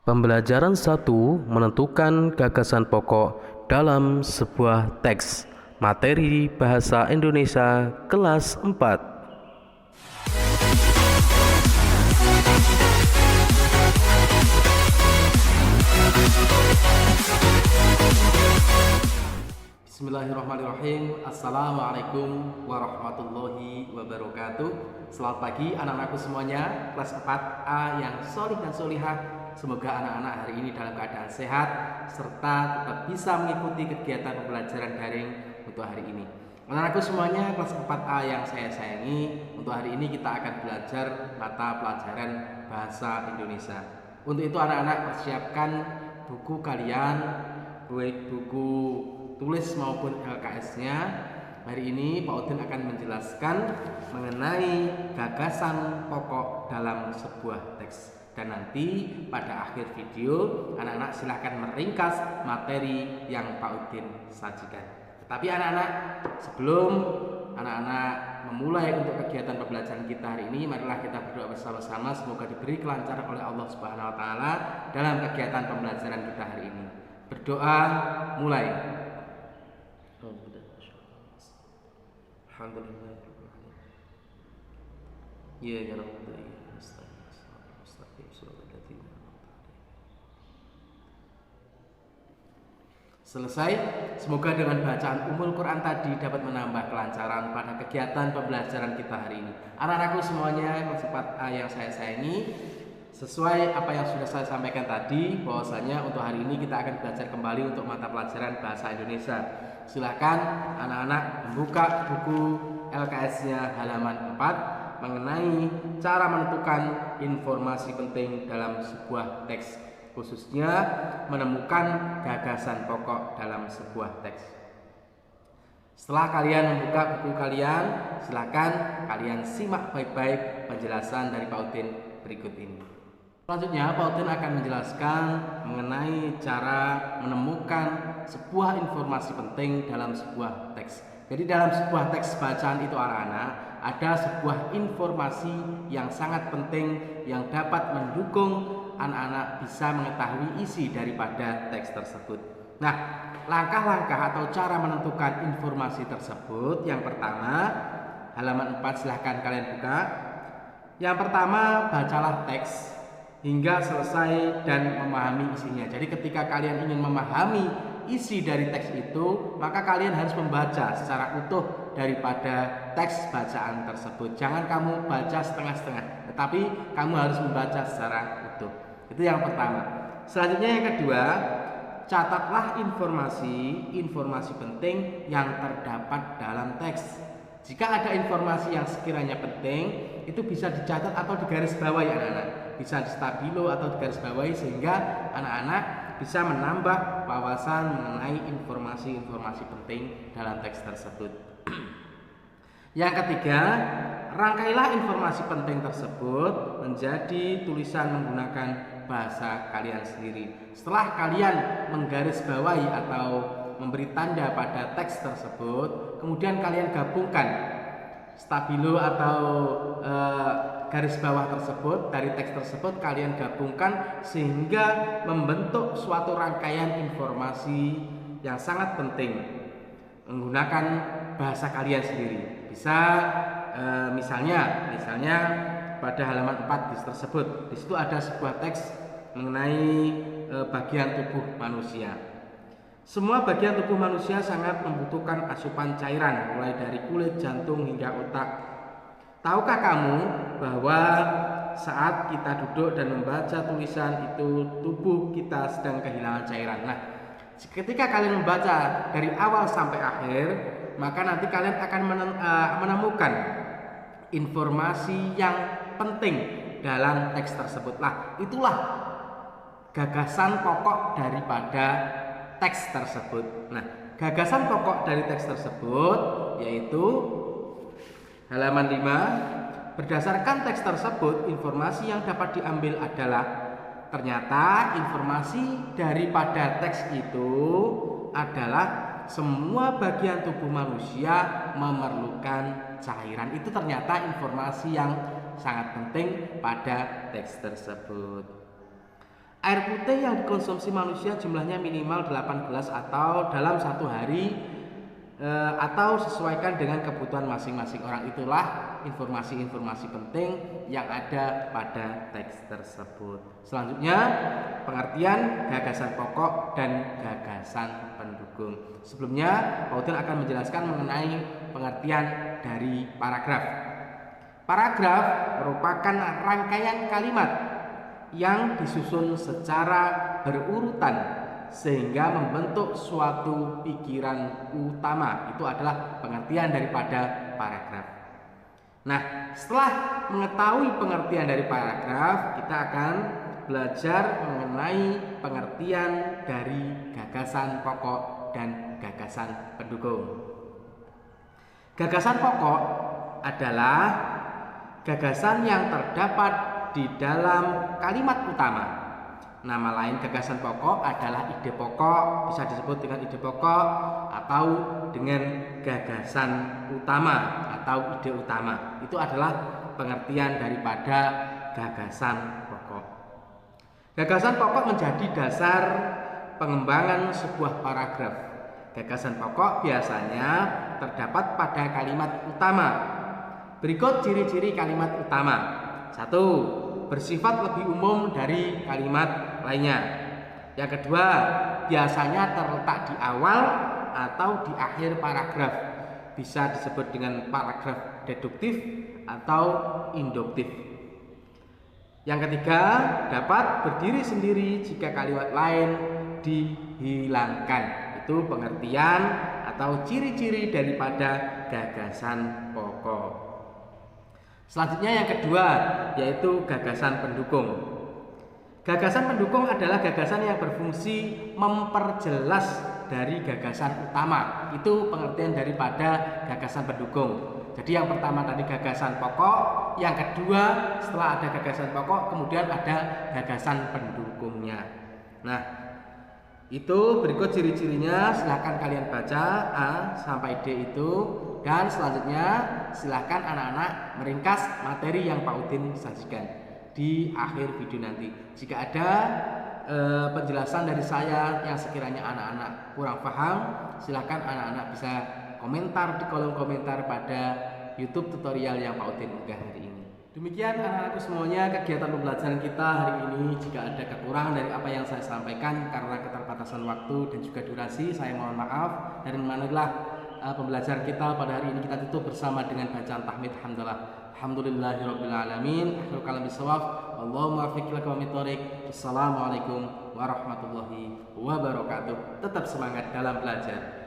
Pembelajaran 1 menentukan gagasan pokok dalam sebuah teks. Materi Bahasa Indonesia kelas 4. Bismillahirrahmanirrahim. Assalamualaikum warahmatullahi wabarakatuh. Selamat pagi anak-anakku semuanya, kelas 4A yang solih dan solihah. Semoga anak-anak hari ini dalam keadaan sehat serta tetap bisa mengikuti kegiatan pembelajaran daring untuk hari ini. Anak-anakku semuanya, kelas 4A yang saya sayangi, untuk hari ini kita akan belajar mata pelajaran Bahasa Indonesia. Untuk itu anak-anak persiapkan buku kalian, baik buku tulis maupun LKS-nya. Hari ini Pak Udin akan menjelaskan mengenai gagasan pokok dalam sebuah teks. Dan nanti pada akhir video anak-anak silahkan meringkas materi yang Pak Udin sajikan. Tetapi anak-anak, sebelum anak-anak memulai untuk kegiatan pembelajaran kita hari ini, marilah kita berdoa bersama-sama semoga diberi kelancaran oleh Allah Subhanahu wa taala dalam kegiatan pembelajaran kita hari ini. Berdoa mulai. Alhamdulillah. Ya ya Rabbi. Selesai. Semoga dengan bacaan Ummul Quran tadi dapat menambah kelancaran pada kegiatan pembelajaran kita hari ini. Anak-anakku semuanya, kelas 4A yang saya sayangi, sesuai apa yang sudah saya sampaikan tadi, bahwasanya untuk hari ini kita akan belajar kembali untuk mata pelajaran Bahasa Indonesia. Silakan anak-anak membuka buku LKS-nya halaman 4 mengenai cara menentukan informasi penting dalam sebuah teks, khususnya menemukan gagasan pokok dalam sebuah teks. Setelah kalian membuka buku kalian, silakan kalian simak baik-baik penjelasan dari Pak Udin berikut ini. Selanjutnya Pak Udin akan menjelaskan mengenai cara menemukan sebuah informasi penting dalam sebuah teks. Jadi dalam sebuah teks bacaan itu anak-anak, ada sebuah informasi yang sangat penting yang dapat mendukung anak-anak bisa mengetahui isi daripada teks tersebut. Nah, langkah-langkah atau cara menentukan informasi tersebut, yang pertama, halaman 4 silahkan kalian buka. Yang pertama, bacalah teks hingga selesai dan memahami isinya. Jadi ketika kalian ingin memahami isi dari teks itu, maka kalian harus membaca secara utuh daripada teks bacaan tersebut. Jangan kamu baca setengah-setengah, tetapi kamu harus membaca secara utuh. Itu yang pertama. Selanjutnya yang kedua, catatlah informasi penting yang terdapat dalam teks. Jika ada informasi yang sekiranya penting, itu bisa dicatat atau digarisbawahi anak-anak. Bisa di stabilo atau digarisbawahi sehingga anak-anak bisa menambah wawasan mengenai informasi-informasi penting dalam teks tersebut. Yang ketiga, rangkailah informasi penting tersebut menjadi tulisan menggunakan bahasa kalian sendiri. Setelah kalian menggarisbawahi atau memberi tanda pada teks tersebut, kemudian kalian gabungkan stabilo atau garis bawah tersebut dari teks tersebut, kalian gabungkan sehingga membentuk suatu rangkaian informasi yang sangat penting menggunakan bahasa kalian sendiri. Bisa misalnya pada halaman 4 tersebut, di situ ada sebuah teks mengenai bagian tubuh manusia. Semua bagian tubuh manusia sangat membutuhkan asupan cairan, mulai dari kulit, jantung hingga otak. Tahukah kamu bahwa saat kita duduk dan membaca tulisan itu, tubuh kita sedang kehilangan cairan? Nah, ketika kalian membaca dari awal sampai akhir, maka nanti kalian akan menemukan informasi yang penting dalam teks tersebut. Nah, itulah gagasan pokok daripada teks tersebut. Nah, gagasan pokok dari teks tersebut yaitu halaman 5. Berdasarkan teks tersebut, informasi yang dapat diambil adalah ternyata informasi daripada teks itu adalah semua bagian tubuh manusia memerlukan cairan. Itu ternyata informasi yang sangat penting pada teks tersebut. Air putih yang dikonsumsi manusia jumlahnya minimal 18 atau dalam satu hari atau sesuaikan dengan kebutuhan masing-masing orang. Itulah informasi-informasi penting yang ada pada teks tersebut. Selanjutnya, pengertian gagasan pokok dan gagasan pendukung. Sebelumnya, Pak Udin akan menjelaskan mengenai pengertian dari paragraf. Paragraf merupakan rangkaian kalimat yang disusun secara berurutan sehingga membentuk suatu pikiran utama. Itu adalah pengertian daripada paragraf. Nah, setelah mengetahui pengertian dari paragraf, kita akan belajar mengenai pengertian dari gagasan pokok dan gagasan pendukung. Gagasan pokok adalah gagasan yang terdapat di dalam kalimat utama. Nama lain gagasan pokok adalah ide pokok, bisa disebut dengan ide pokok atau dengan gagasan utama atau ide utama. Itu adalah pengertian daripada gagasan pokok. Gagasan pokok menjadi dasar pengembangan sebuah paragraf. Gagasan pokok biasanya terdapat pada kalimat utama. Berikut ciri-ciri kalimat utama. 1. Bersifat lebih umum dari kalimat lainnya. Yang kedua, biasanya terletak di awal atau di akhir paragraf. Bisa disebut dengan paragraf deduktif atau induktif. Yang ketiga, dapat berdiri sendiri jika kalimat lain dihilangkan. Itu pengertian atau ciri-ciri daripada gagasan pokok. Selanjutnya yang kedua, yaitu gagasan pendukung. Gagasan pendukung adalah gagasan yang berfungsi memperjelas dari gagasan utama. Itu pengertian daripada gagasan pendukung. Jadi yang pertama tadi gagasan pokok, yang kedua setelah ada gagasan pokok kemudian ada gagasan pendukungnya. Nah, itu berikut ciri-cirinya, silahkan kalian baca A sampai D itu. Dan selanjutnya silahkan anak-anak meringkas materi yang Pak Udin sajikan di akhir video nanti. Jika ada penjelasan dari saya yang sekiranya anak-anak kurang paham, silahkan anak-anak bisa komentar di kolom komentar pada YouTube tutorial yang Pak Udin unggah hari ini. Demikian anak-anakku semuanya kegiatan pembelajaran kita hari ini. Jika ada kekurangan dari apa yang saya sampaikan karena keterbatasan waktu dan juga durasi, saya mohon maaf. Dan marilah pembelajaran kita pada hari ini kita tutup bersama dengan bacaan tahmid hamdalah. Alhamdulillahirabbil alamin. Akhirul kalam bisawab. Allahumma waffiq lak wa mithoriq. Assalamualaikum warahmatullahi wabarakatuh. Tetap semangat dalam belajar.